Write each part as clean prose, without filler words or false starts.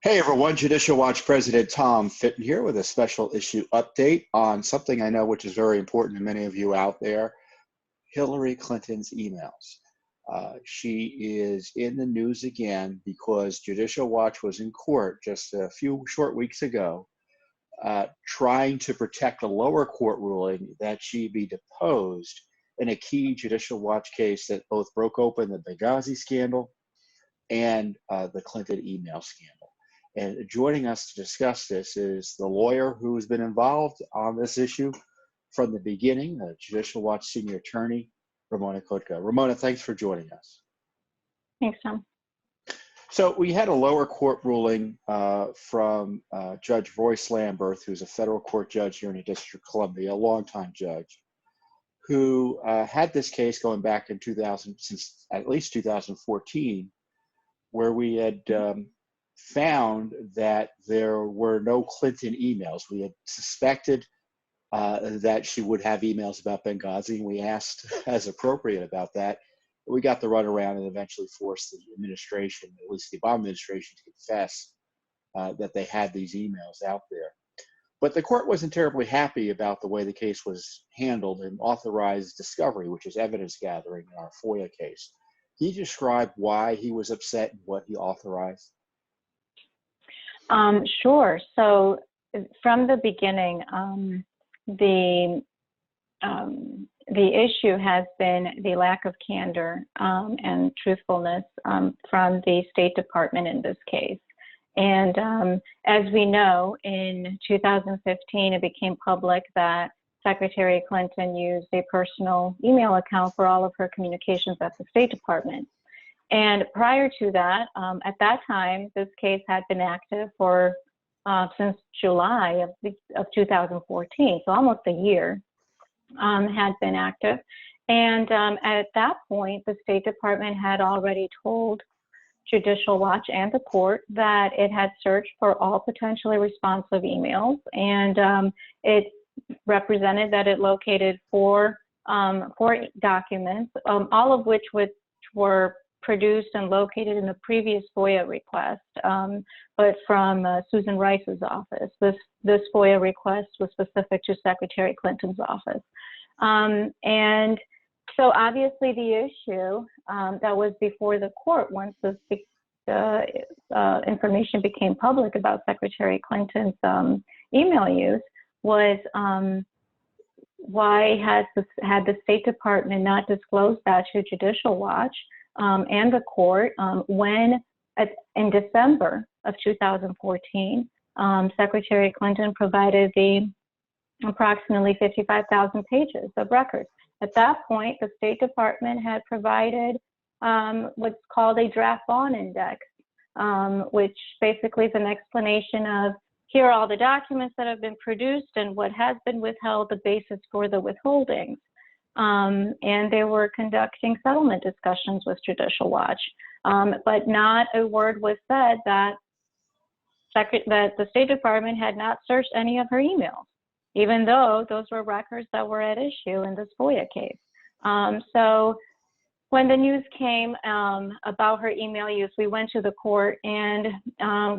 Hey everyone, Judicial Watch President Tom Fitton here with a special issue update on something I know which is very important to many of you out there, Hillary Clinton's emails. She is in the news again because Judicial Watch was in court just a few short weeks ago trying to protect a lower court ruling that she be deposed in a key Judicial Watch case that both broke open the Benghazi scandal and the Clinton email scandal. And joining us to discuss this is the lawyer who's been involved on this issue from the beginning, the Judicial Watch senior attorney, Ramona Kotka. Ramona, thanks for joining us. Thanks, Tom. So we had a lower court ruling from Judge Royce Lamberth, who's a federal court judge here in the District of Columbia, a longtime judge, who had this case going back in since at least 2014, where we had found that there were no Clinton emails. We had suspected that she would have emails about Benghazi, and we asked as appropriate about that. We got the runaround and eventually forced the administration, at least the Obama administration, to confess that they had these emails out there. But the court wasn't terribly happy about the way the case was handled and authorized discovery, which is evidence gathering in our FOIA case. Can you describe why he was upset and what he authorized? Sure. So from the beginning, the issue has been the lack of candor and truthfulness from the State Department in this case. And as we know, in 2015, it became public that Secretary Clinton used a personal email account for all of her communications at the State Department. And prior to that, at that time, this case had been active for since July of 2014, so almost a year had been active. And at that point, the State Department had already told Judicial Watch and the court that it had searched for all potentially responsive emails, and it represented that it located four documents, all of which were produced and located in the previous FOIA request, but from Susan Rice's office. This FOIA request was specific to Secretary Clinton's office. And so obviously the issue that was before the court once this information became public about Secretary Clinton's email use was why had the State Department not disclosed that to Judicial Watch and the court when in December of 2014, Secretary Clinton provided the approximately 55,000 pages of records. At that point, the State Department had provided what's called a draft bond index, which basically is an explanation of here are all the documents that have been produced and what has been withheld, the basis for the withholdings. And they were conducting settlement discussions with Judicial Watch, but not a word was said that the State Department had not searched any of her emails, even though those were records that were at issue in this FOIA case. So when the news came about her email use, we went to the court and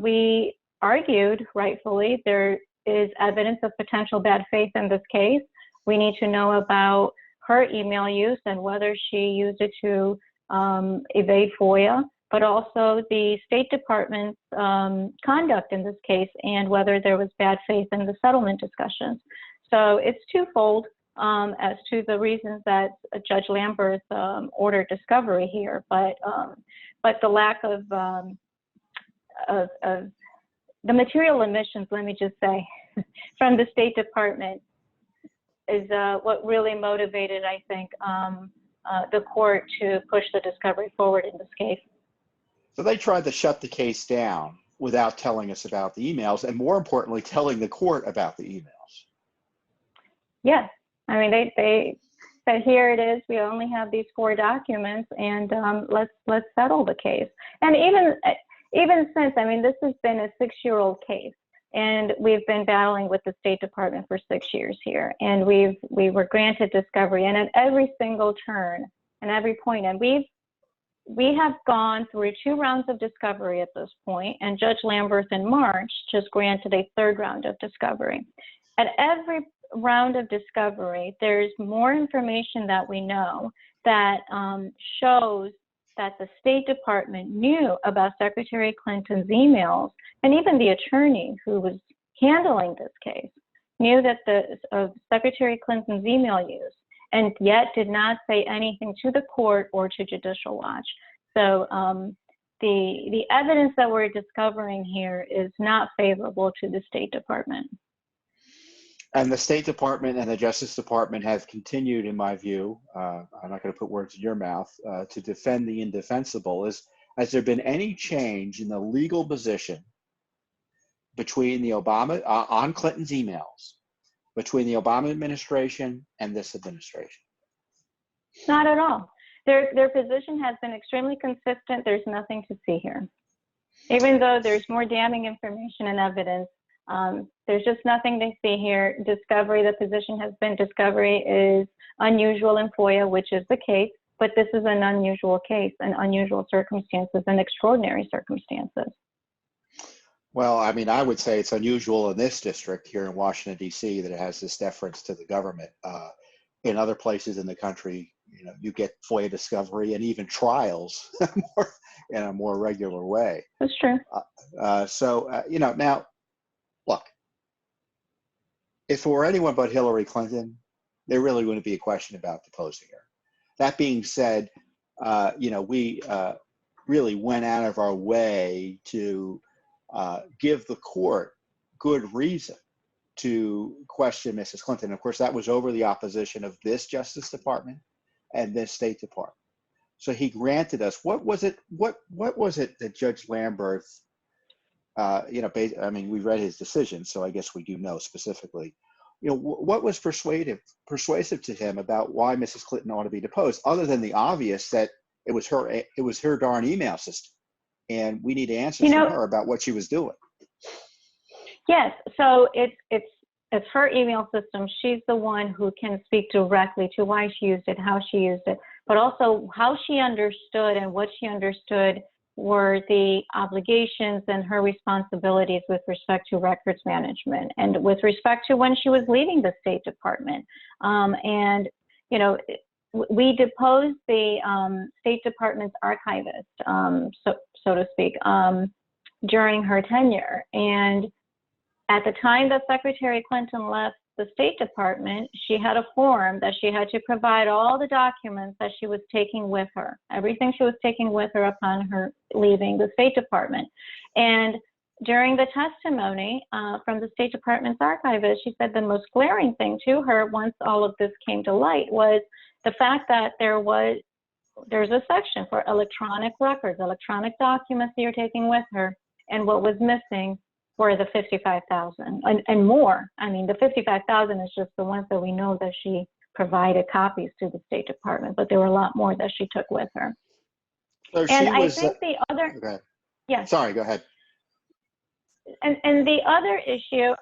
we argued, rightfully, there is evidence of potential bad faith in this case. We need to know about her email use and whether she used it to evade FOIA, but also the State Department's conduct in this case and whether there was bad faith in the settlement discussions. So it's twofold as to the reasons that Judge Lamberth ordered discovery here, but the lack of the material omissions, let me just say, from the State Department is what really motivated, I think, the court to push the discovery forward in this case. So they tried to shut the case down without telling us about the emails, and more importantly, telling the court about the emails. Yes, I mean they said here it is. We only have these four documents, and let's settle the case. And even since, I mean, this has been a 6-year-old case. And we've been battling with the State Department for 6 years here, and we were granted discovery, and at every single turn and every point, and we've we have gone through 2 rounds of discovery at this point, and Judge Lamberth in March just granted a 3rd round of discovery. At every round of discovery, there's more information that we know that shows that the State Department knew about Secretary Clinton's emails, and even the attorney who was handling this case knew that of Secretary Clinton's email use, and yet did not say anything to the court or to Judicial Watch. So the evidence that we're discovering here is not favorable to the State Department. And the State Department and the Justice Department have continued, in my view, I'm not going to put words in your mouth, to defend the indefensible. Has there been any change in the legal position between the Obama, on Clinton's emails, between the Obama administration and this administration? Not at all. Their position has been extremely consistent. There's nothing to see here. Even though there's more damning information and evidence, there's just nothing to see here. Discovery, the position has been discovery is unusual in FOIA, which is the case, but this is an unusual case and unusual circumstances and extraordinary circumstances. Well, I mean, I would say it's unusual in this district here in Washington, D.C., that it has this deference to the government. In other places in the country, you know, you get FOIA discovery and even trials in a more regular way. That's true. You know, now, look, if it were anyone but Hillary Clinton, there really wouldn't be a question about deposing her. That being said, you know, we really went out of our way to give the court good reason to question Mrs. Clinton. Of course, that was over the opposition of this Justice Department and this State Department. So he granted us. What was it? What was it that Judge Lamberth? You know, I mean, we read his decision, so I guess we do know specifically. You know, what was persuasive to him about why Mrs. Clinton ought to be deposed, other than the obvious that it was her darn email system, and we need answers from her about what she was doing. Yes, so it's her email system. She's the one who can speak directly to why she used it, how she used it, but also how she understood and what she understood were the obligations and her responsibilities with respect to records management and with respect to when she was leaving the State Department. And, you know, we deposed the State Department's archivist, so to speak, during her tenure. And at the time that Secretary Clinton left the State Department, she had a form that she had to provide all the documents that she was taking with her, everything she was taking with her upon her leaving the State Department. And during the testimony from the State Department's archivist, she said the most glaring thing to her once all of this came to light was the fact that there's a section for electronic records, electronic documents that you're taking with her, and what was missing were the 55,000 and more. I mean, the 55,000 is just the ones that we know that she provided copies to the State Department, but there were a lot more that she took with her. So and I think the other, yeah. Sorry, go ahead. And the other issue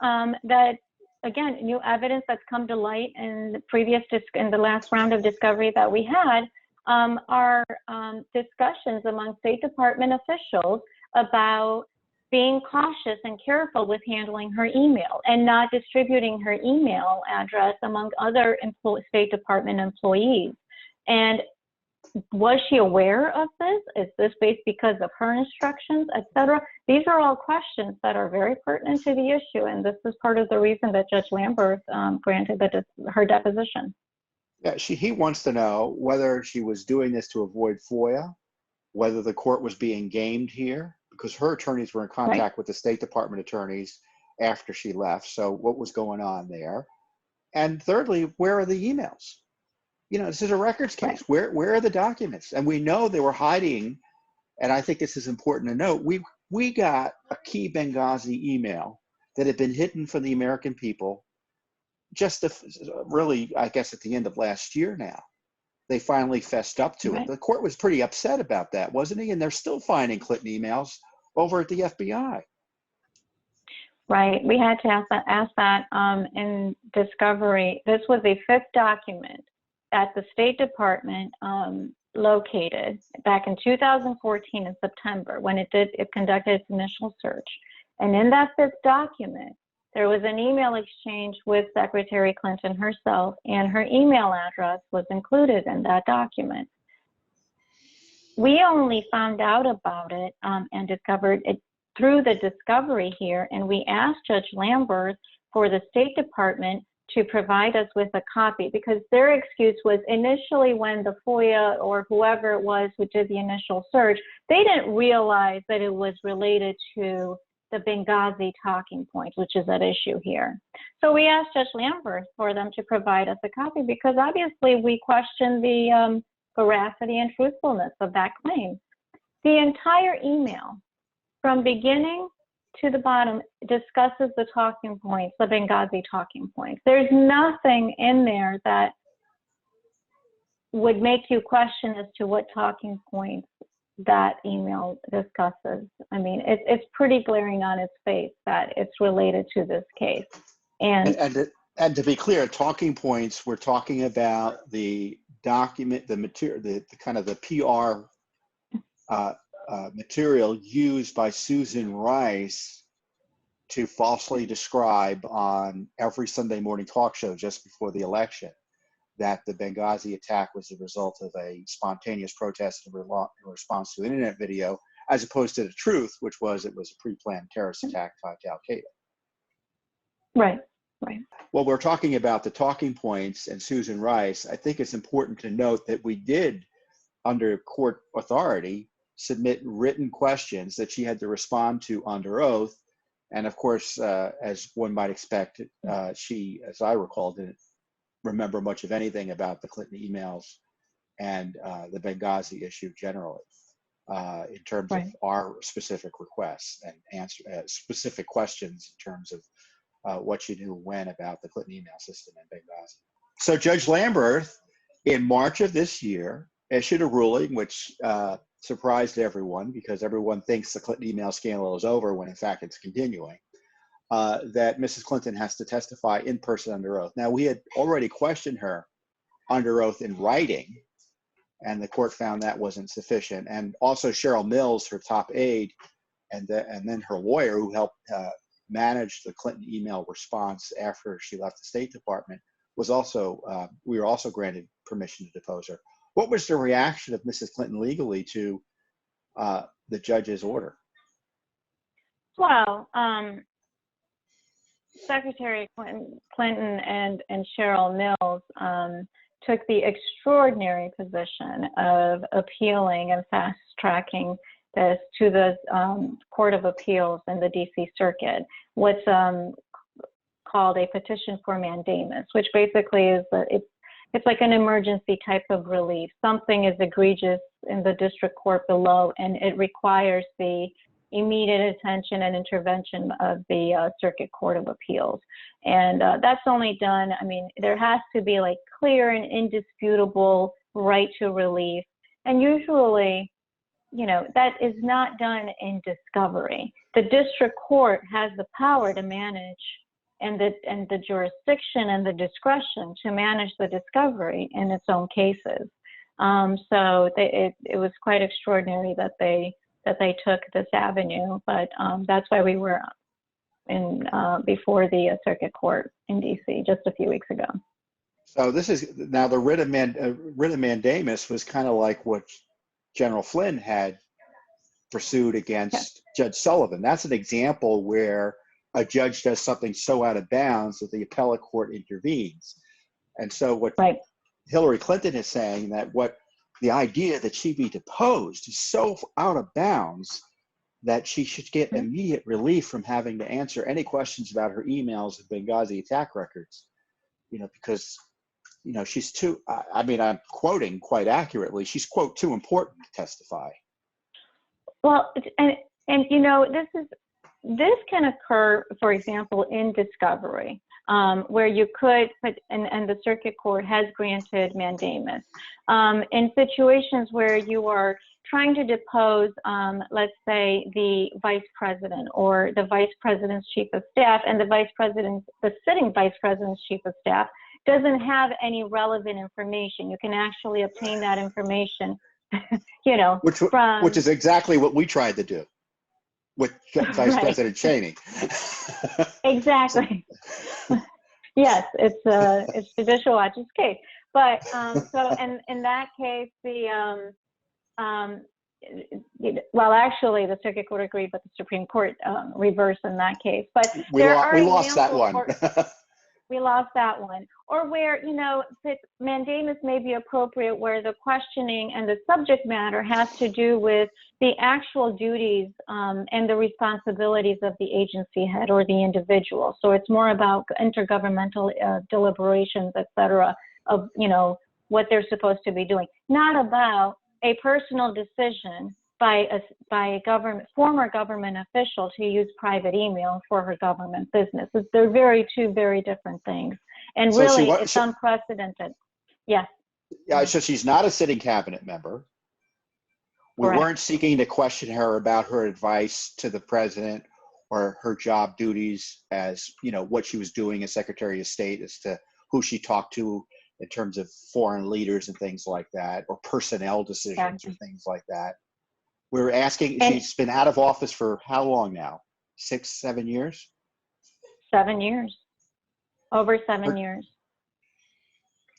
that, again, new evidence that's come to light in the last round of discovery that we had are discussions among State Department officials about being cautious and careful with handling her email and not distributing her email address among other State Department employees. And was she aware of this? Is this based because of her instructions, et cetera? These are all questions that are very pertinent to the issue, and this is part of the reason that Judge Lamberth granted her deposition. Yeah, he wants to know whether she was doing this to avoid FOIA, whether the court was being gamed here, because her attorneys were in contact with the State Department attorneys after she left. So what was going on there? And thirdly, where are the emails? You know, this is a records case. Where are the documents? And we know they were hiding. And I think this is important to note. We got a key Benghazi email that had been hidden from the American people just really, I guess, at the end of last year now. They finally fessed up to it. The court was pretty upset about that, wasn't he? And they're still finding Clinton emails over at the FBI. Right. We had to ask that in discovery. This was a 5th document that the State Department located back in 2014 in September when it conducted its initial search. And in that fifth document, there was an email exchange with Secretary Clinton herself, and her email address was included in that document. We only found out about it and discovered it through the discovery here, and we asked Judge Lamberth for the State Department to provide us with a copy, because their excuse was initially when the FOIA or whoever it was who did the initial search, they didn't realize that it was related to the Benghazi talking points, which is at issue here. So we asked Judge Lamberth for them to provide us a copy, because obviously we questioned the veracity and truthfulness of that claim. The entire email, from beginning to the bottom, discusses the talking points, the Benghazi talking points. There's nothing in there that would make you question as to what talking points that email discusses. I mean, it's pretty glaring on its face that it's related to this case. And to be clear, talking points, we're talking about the document, the material, the kind of the PR material used by Susan Rice to falsely describe on every Sunday morning talk show just before the election that the Benghazi attack was the result of a spontaneous protest in response to an internet video, as opposed to the truth, which was it was a pre-planned terrorist attack tied to Al-Qaeda. Right, right. Well, we're talking about the talking points and Susan Rice. I think it's important to note that we did, under court authority, submit written questions that she had to respond to under oath. And of course, as one might expect, she, as I recall, didn't remember much of anything about the Clinton emails and the Benghazi issue generally, in terms right. of our specific requests and answer specific questions in terms of what she knew when about the Clinton email system in Benghazi. So Judge Lamberth, in March of this year, issued a ruling which surprised everyone, because everyone thinks the Clinton email scandal is over when in fact it's continuing, that Mrs. Clinton has to testify in person under oath. Now, we had already questioned her under oath in writing, and the court found that wasn't sufficient. And also Cheryl Mills, her top aide, and then her lawyer who helped manage the Clinton email response after she left the State Department, was also, we were also granted permission to depose her. What was the reaction of Mrs. Clinton legally to the judge's order? Well, Secretary Clinton and Cheryl Mills took the extraordinary position of appealing and fast-tracking this to the Court of Appeals in the DC Circuit, what's called a petition for mandamus, which basically is it's like an emergency type of relief. Something is egregious in the district court below, and it requires the immediate attention and intervention of the Circuit Court of Appeals. And that's only done, I mean, there has to be like clear and indisputable right to relief. And usually, you know, that is not done in discovery. The district court has the power to manage and the jurisdiction and the discretion to manage the discovery in its own cases. So it was quite extraordinary that they took this avenue, but that's why we were in before the Circuit Court in DC just a few weeks ago. So this is now the writ of mandamus was kind of like what General Flynn had pursued against Judge Sullivan. That's an example where a judge does something so out of bounds that the appellate court intervenes. And so what Hillary Clinton is saying, that what the idea that she be deposed is so out of bounds that she should get immediate relief from having to answer any questions about her emails and Benghazi attack records, you know, because, you know, she's too, I mean, I'm quoting quite accurately, she's, quote, too important to testify. Well, and you know, this can occur, for example, in discovery, where you could put, and the Circuit Court has granted mandamus, in situations where you are trying to depose, let's say, the vice president or the vice president's chief of staff, and the sitting vice president's chief of staff doesn't have any relevant information. You can actually obtain that information, you know, which is exactly what we tried to do with Vice right. President Cheney. Exactly. Yes, it's Judicial Watch's case. But so in that case, well, actually, the Circuit Court agreed, but the Supreme Court reversed in that case. But we lost that one. We lost that one. Or where, you know, mandamus may be appropriate where the questioning and the subject matter has to do with the actual duties and the responsibilities of the agency head or the individual. So it's more about intergovernmental deliberations, et cetera, of, you know, what they're supposed to be doing, not about a personal decision by a former government official to use private email for her government business. They're two very different things. And so really, it's unprecedented. Yes. Yeah, so she's not a sitting cabinet member. We Correct. weren't seeking to question her about her advice to the president or her job duties as, you know, what she was doing as Secretary of State, as to who she talked to in terms of foreign leaders and things like that, or personnel decisions or things like that. We were asking, she's been out of office for how long now? 6, 7 years? 7 years. Over 7 years.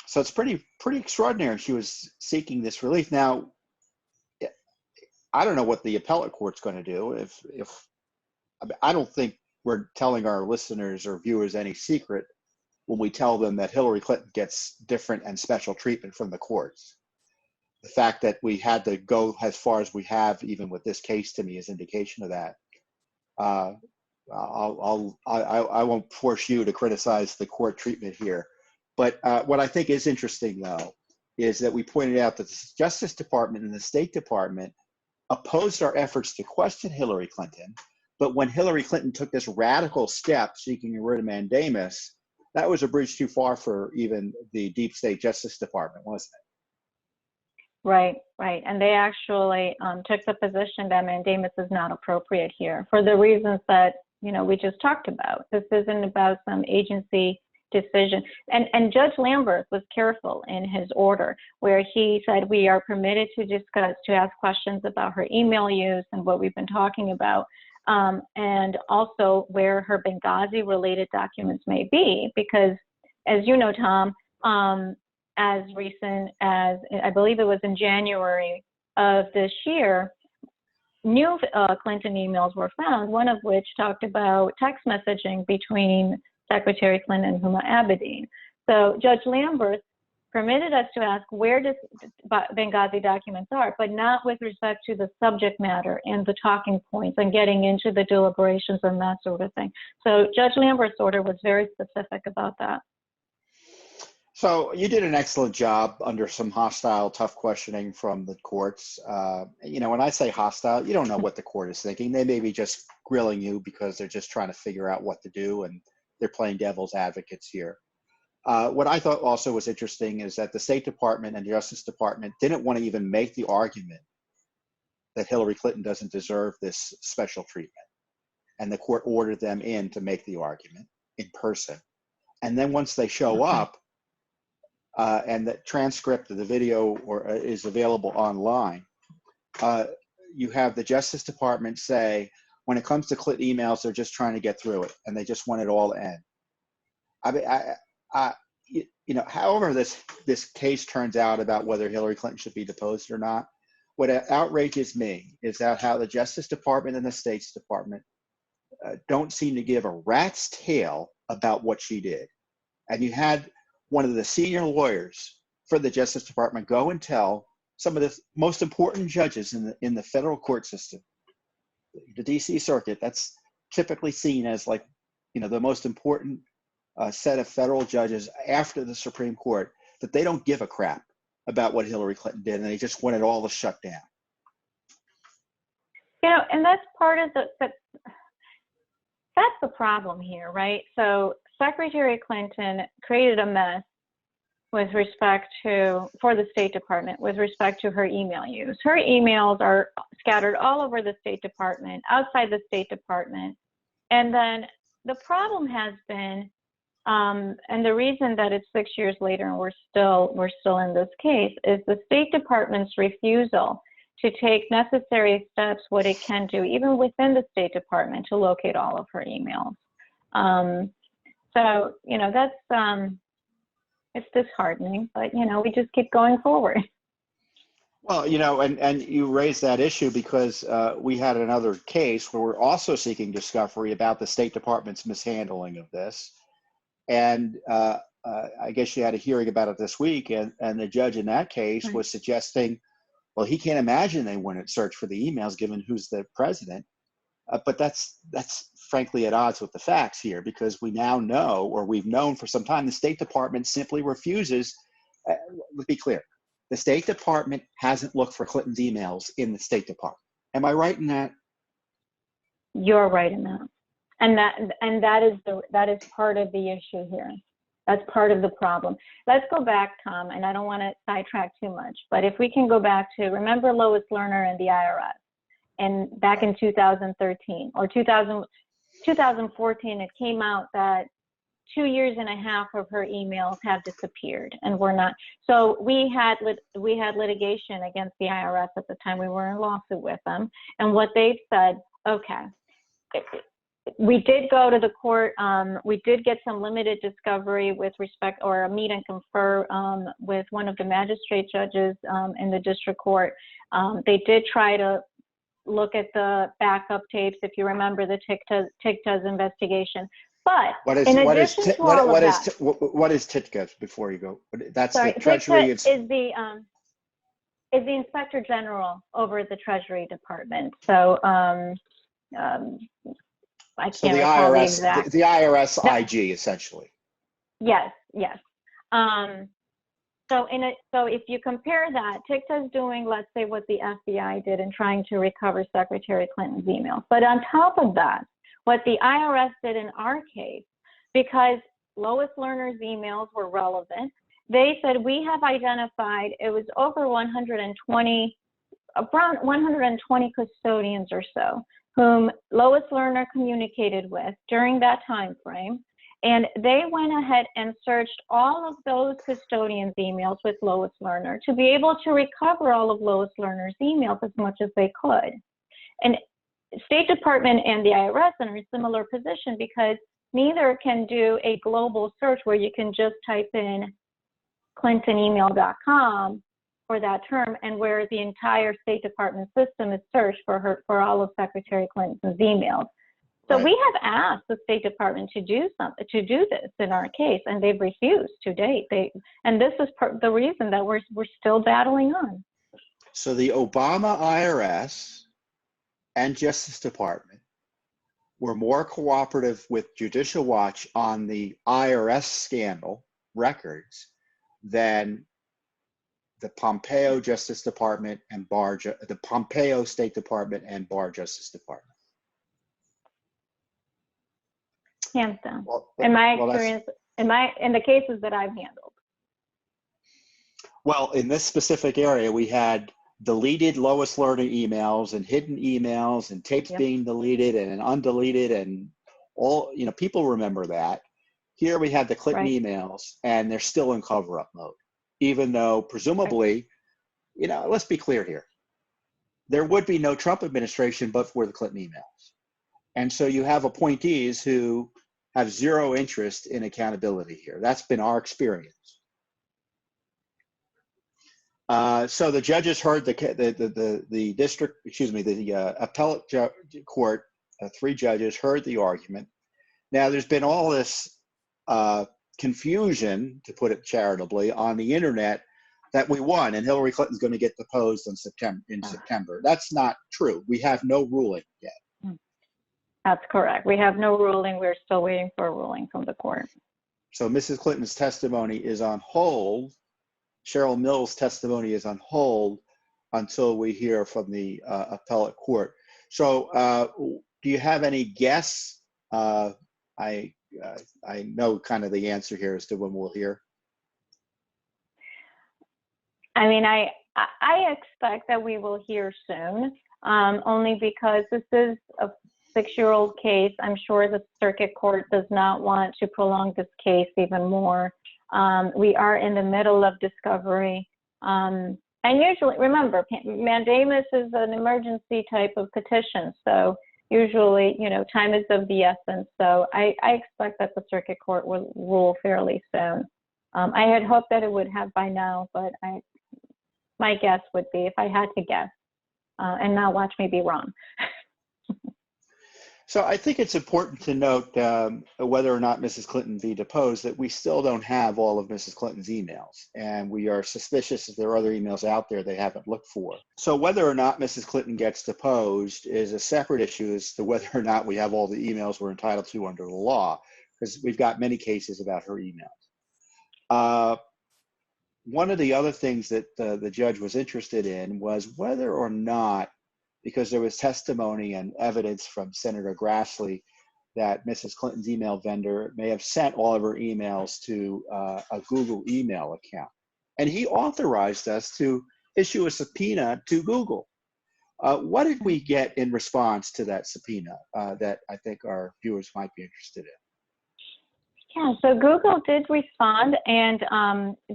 So it's pretty extraordinary. She was seeking this relief. Now, I don't know what the appellate court's going to do. I don't think we're telling our listeners or viewers any secret when we tell them that Hillary Clinton gets different and special treatment from the courts. The fact that we had to go as far as we have, even with this case, to me, is indication of that. I won't force you to criticize the court treatment here, but what I think is interesting, though, is that we pointed out that the Justice Department and the State Department opposed our efforts to question Hillary Clinton, but when Hillary Clinton took this radical step seeking a writ of mandamus, that was a bridge too far for even the deep state Justice Department, wasn't it? Right. And they actually took the position that mandamus is not appropriate here for the reasons that, you know, we just talked about. This isn't about some agency decision. And Judge Lamberth was careful in his order where he said we are permitted to ask questions about her email use and what we've been talking about, and also where her Benghazi-related documents may be, because as you know, Tom, as recent as, I believe it was in January of this year, new Clinton emails were found, one of which talked about text messaging between Secretary Clinton and Huma Abedin. So Judge Lamberth permitted us to ask where Benghazi documents are, but not with respect to the subject matter and the talking points and getting into the deliberations and that sort of thing. So Judge Lamberth's order was very specific about that. So you did an excellent job under some hostile, tough questioning from the courts. You know, when I say hostile, you don't know what the court is thinking. They may be just grilling you because they're just trying to figure out what to do, and they're playing devil's advocates here. What I thought also was interesting is that the State Department and the Justice Department didn't want to even make the argument that Hillary Clinton doesn't deserve this special treatment. And the court ordered them in to make the argument in person. And then once they show up, and the transcript of the video is available online, you have the Justice Department say, when it comes to Clinton emails, they're just trying to get through it, and they just want it all to end. I mean, you know, however this case turns out about whether Hillary Clinton should be deposed or not, what outrages me is that how the Justice Department and the State's Department don't seem to give a rat's tail about what she did. And you had one of the senior lawyers for the Justice Department go and tell some of the most important judges in the federal court system, the DC Circuit, that's typically seen as, like, you know, the most important set of federal judges after the Supreme Court, that they don't give a crap about what Hillary Clinton did, and they just want it all to shut down. You know, and that's part of that's the problem here, right? So Secretary Clinton created a mess with respect to, for the State Department, with respect to her email use. Her emails are scattered all over the State Department, outside the State Department. And then the problem has been And the reason that it's 6 years later and we're still in this case is the State Department's refusal to take necessary steps, what it can do, even within the State Department, to locate all of her emails. So, you know, that's, it's disheartening, but, you know, we just keep going forward. Well, you know, and you raised that issue because we had another case where we're also seeking discovery about the State Department's mishandling of this. And I guess you had a hearing about it this week, and the judge in that case was suggesting, well, he can't imagine they wouldn't search for the emails given who's the president. But that's frankly at odds with the facts here, because we now know, or we've known for some time, the State Department simply refuses. Let's be clear. The State Department hasn't looked for Clinton's emails in the State Department. Am I right in that? You're right in that. And that is part of the issue here. That's part of the problem. Let's go back, Tom, and I don't want to sidetrack too much, but if we can go back to, remember Lois Lerner and the IRS, and back in 2013 or 2014, it came out that 2.5 years of her emails have disappeared, and we're not. So we had litigation against the IRS at the time. We were in a lawsuit with them, and what they've said, okay, we did go to the court. We did get some limited discovery with respect, or a meet and confer with one of the magistrate judges in the district court. They did try to look at the backup tapes, if you remember the TICTA's investigation. But what is TICTA before you go? That's the Treasury. Is the Inspector General over the Treasury Department. So I can't recall the exact. The IRS IG, essentially. Yes. So if you compare that, TICTA is doing, let's say, what the FBI did in trying to recover Secretary Clinton's emails. But on top of that, what the IRS did in our case, because Lois Lerner's emails were relevant, they said, we have identified, it was over around 120 custodians or so, whom Lois Lerner communicated with during that time frame. And they went ahead and searched all of those custodians' emails with Lois Lerner to be able to recover all of Lois Lerner's emails as much as they could. And State Department and the IRS are in a similar position, because neither can do a global search where you can just type in clintonemail.com for that term, and where the entire State Department system is searched for all of Secretary Clinton's emails. So we have asked the State Department to do this in our case, and they've refused to date. And this is the reason that we're still battling on. So the Obama IRS and Justice Department were more cooperative with Judicial Watch on the IRS scandal records than the Pompeo Justice Department and the Pompeo State Department and Barr Justice Department. Hands down. In my experience, in the cases that I've handled. Well, in this specific area, we had deleted Lois Lerner emails and hidden emails and tapes being deleted and undeleted, and all, you know, people remember that. Here we had the Clinton emails, and they're still in cover-up mode, even though presumably, you know, let's be clear here. There would be no Trump administration but for the Clinton emails. And so you have appointees who have zero interest in accountability here. That's been our experience. So the judges heard the appellate court, 3 judges heard the argument. Now there's been all this confusion, to put it charitably, on the internet that we won and Hillary Clinton's going to get deposed in September. That's not true. We have no ruling yet. That's correct. We have no ruling. We're still waiting for a ruling from the court. So Mrs. Clinton's testimony is on hold. Cheryl Mills' testimony is on hold until we hear from the appellate court. So do you have any guess? I know kind of the answer here as to when we'll hear. I mean, I expect that we will hear soon, only because this is 6-year-old case. I'm sure the circuit court does not want to prolong this case even more. We are in the middle of discovery. And usually, remember, mandamus is an emergency type of petition. So usually, you know, time is of the essence. So I expect that the circuit court will rule fairly soon. I had hoped that it would have by now, but my guess would be, if I had to guess, and now watch me be wrong. So I think it's important to note whether or not Mrs. Clinton be deposed, that we still don't have all of Mrs. Clinton's emails, and we are suspicious that there are other emails out there they haven't looked for. So whether or not Mrs. Clinton gets deposed is a separate issue as to whether or not we have all the emails we're entitled to under the law, because we've got many cases about her emails. One of the other things that the judge was interested in was whether or not, because there was testimony and evidence from Senator Grassley that Mrs. Clinton's email vendor may have sent all of her emails to a Google email account. And he authorized us to issue a subpoena to Google. What did we get in response to that subpoena that I think our viewers might be interested in? Yeah, so Google did respond, and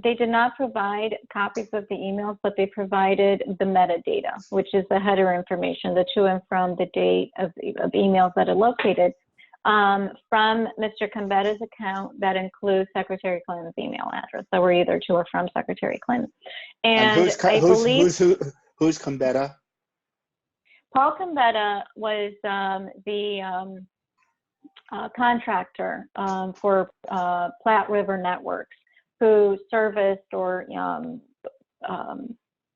they did not provide copies of the emails, but they provided the metadata, which is the header information, the to and from, the date of emails that are located from Mr. Cambetta's account that includes Secretary Clinton's email address. So we're either to or from Secretary Clinton. And who's Cambetta? Paul Cambetta was the contractor for Platte River Networks, who serviced or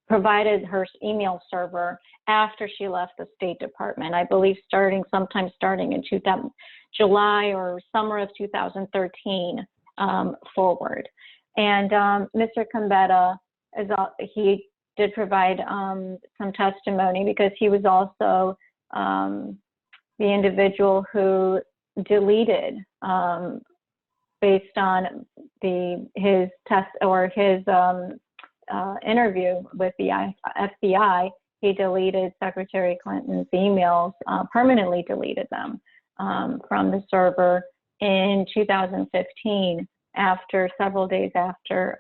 provided her email server after she left the State Department. I believe sometime starting in July or summer of 2013 forward. And Mr. Cambetta, he did provide some testimony, because he was also the individual who deleted, based on his test or his interview with the FBI, he deleted Secretary Clinton's emails, permanently deleted them from the server in 2015, several days after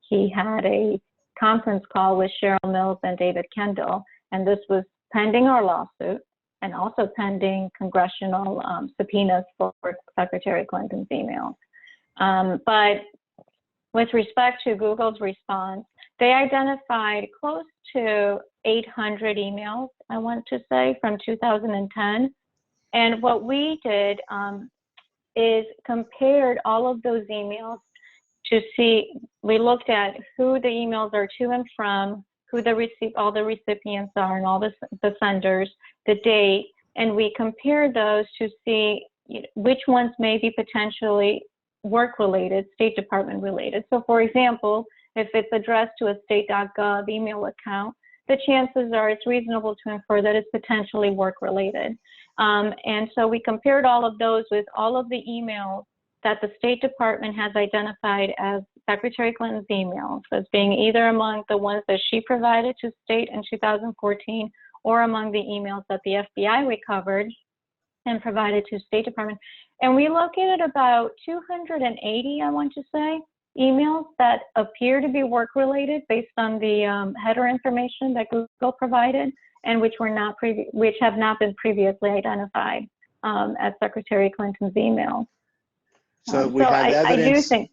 he had a conference call with Cheryl Mills and David Kendall. And this was pending our lawsuit, and also pending congressional subpoenas for Secretary Clinton's emails. But with respect to Google's response, they identified close to 800 emails, I want to say, from 2010. And what we did is compared all of those emails to see, we looked at who the emails are to and from, who all the recipients are, and all the senders, the date, and we compared those to see which ones may be potentially work-related, State Department related. So for example, if it's addressed to a state.gov email account, the chances are it's reasonable to infer that it's potentially work-related. And so we compared all of those with all of the emails that the State Department has identified as Secretary Clinton's emails as being either among the ones that she provided to state in 2014 or among the emails that the FBI recovered and provided to State Department. And we located about 280, I want to say, emails that appear to be work-related based on the header information that Google provided, and which have not been previously identified as Secretary Clinton's emails. So we have evidence. I do think.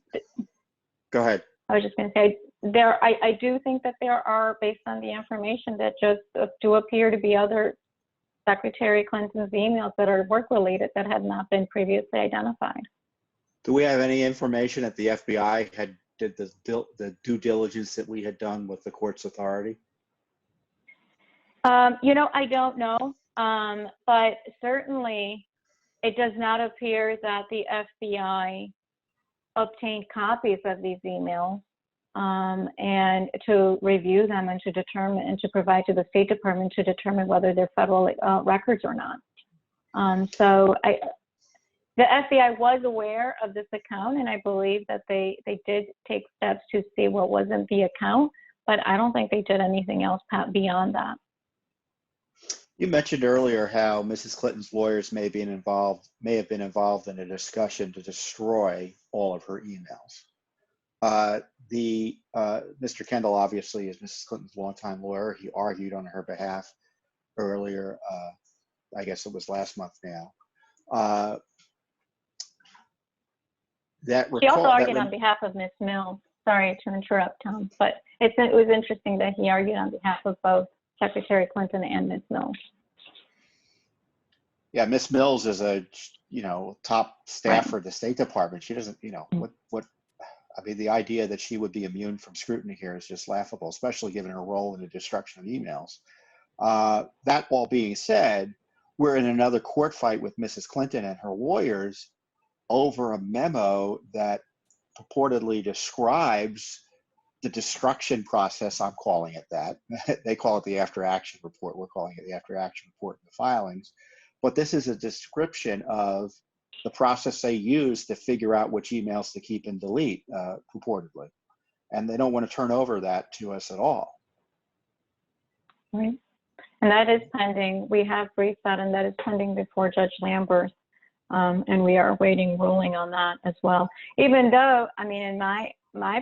Go ahead. I was just going to say I do think that there are, based on the information, that just do appear to be other Secretary Clinton's emails that are work-related that have not been previously identified. Do we have any information that the FBI did the due diligence that we had done with the court's authority? I don't know, but certainly it does not appear that the FBI obtained copies of these emails and to review them and to determine and to provide to the State Department to determine whether they're federal records or not. The FBI was aware of this account, and I believe that they did take steps to see what was in the account, but I don't think they did anything else beyond that. You mentioned earlier how Mrs. Clinton's lawyers may have been involved in a discussion to destroy all of her emails. Mr. Kendall obviously is Mrs. Clinton's longtime lawyer. He argued on her behalf earlier. I guess it was last month now. He also argued on behalf of Ms. Mills. Sorry to interrupt, Tom, but it was interesting that he argued on behalf of both Secretary Clinton and Ms. Mills. Yeah, Ms. Mills is a top staffer at the State Department. She doesn't, I mean, the idea that she would be immune from scrutiny here is just laughable, especially given her role in the destruction of emails. That all being said, we're in another court fight with Mrs. Clinton and her lawyers over a memo that purportedly describes the destruction process. I'm calling it that. They call it the after action report. We're calling it the after action report in the filings. But this is a description of the process they use to figure out which emails to keep and delete, purportedly. And they don't want to turn over that to us at all. Right. And that is pending. We have briefed that, and that is pending before Judge Lamberth. And we are awaiting ruling on that as well. Even though, I mean, in my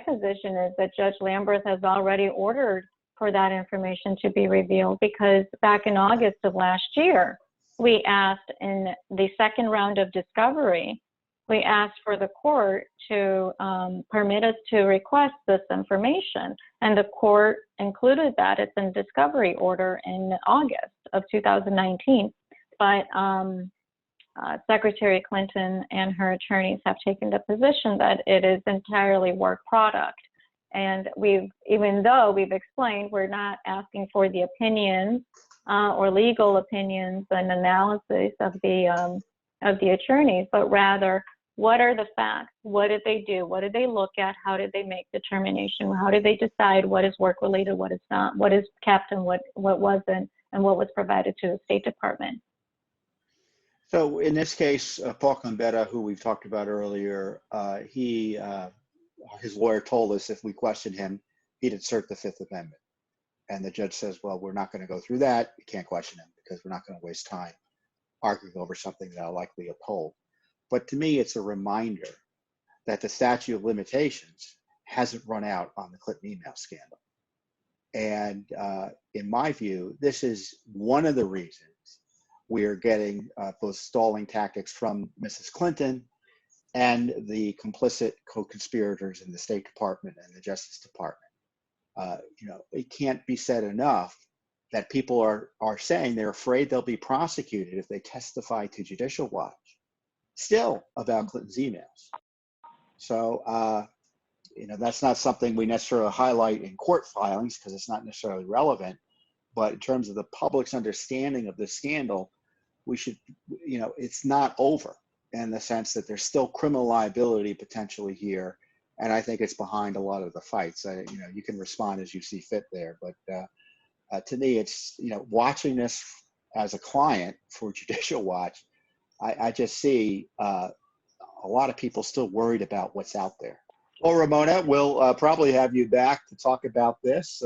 position is that Judge Lamberth has already ordered for that information to be revealed, because back in August of last year, we asked in the second round of discovery, we asked for the court to permit us to request this information. And the court included that. It's in discovery order in August of 2019. But Secretary Clinton and her attorneys have taken the position that it is entirely work product. And even though we've explained, we're not asking for the opinions or legal opinions and analysis of the attorneys, but rather, what are the facts? What did they do? What did they look at? How did they make determination? How did they decide what is work related, what is not, what is kept and what wasn't, and what was provided to the State Department? So in this case, Paul Gambetta, who we've talked about earlier, his lawyer told us if we questioned him, he'd assert the Fifth Amendment. And the judge says, well, we're not going to go through that. You can't question him because we're not going to waste time arguing over something that I'll likely uphold. But to me, it's a reminder that the statute of limitations hasn't run out on the Clinton email scandal. And in my view, this is one of the reasons we are getting those stalling tactics from Mrs. Clinton and the complicit co-conspirators in the State Department and the Justice Department. It can't be said enough that people are saying they're afraid they'll be prosecuted if they testify to Judicial Watch still about Clinton's emails. So, that's not something we necessarily highlight in court filings because it's not necessarily relevant. But in terms of the public's understanding of this scandal, we should, it's not over in the sense that there's still criminal liability potentially here. And I think it's behind a lot of the fights. You can respond as you see fit there. But to me, it's, watching this as a client for Judicial Watch, I just see a lot of people still worried about what's out there. Well, Ramona, we'll probably have you back to talk about this,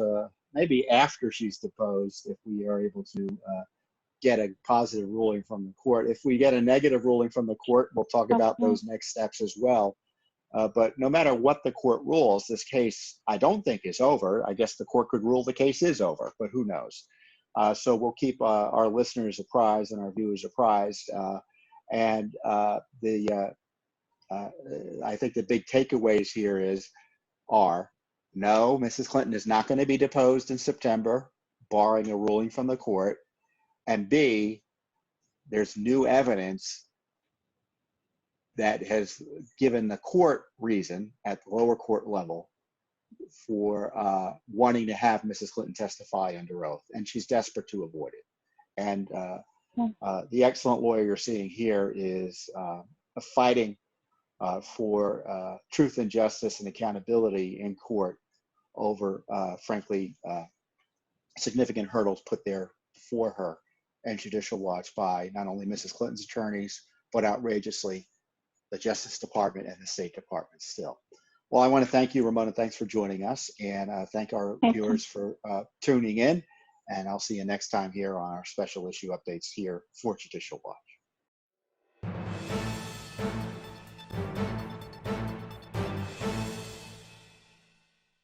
maybe after she's deposed, if we are able to get a positive ruling from the court. If we get a negative ruling from the court, we'll talk about those next steps as well. But no matter what the court rules, this case, I don't think is over. I guess the court could rule the case is over, but who knows? So we'll keep our listeners apprised and our viewers apprised. I think the big takeaways here are no, Mrs. Clinton is not going to be deposed in September, barring a ruling from the court. And B, there's new evidence that has given the court reason at the lower court level for wanting to have Mrs. Clinton testify under oath, and she's desperate to avoid it. And the excellent lawyer you're seeing here is fighting for truth and justice and accountability in court over, frankly, significant hurdles put there for her and Judicial Watch by not only Mrs. Clinton's attorneys, but outrageously the Justice Department and the State Department still. Well, I want to thank you, Ramona. Thanks for joining us, and thank our viewers for tuning in. And I'll see you next time here on our special issue updates here for Judicial Watch.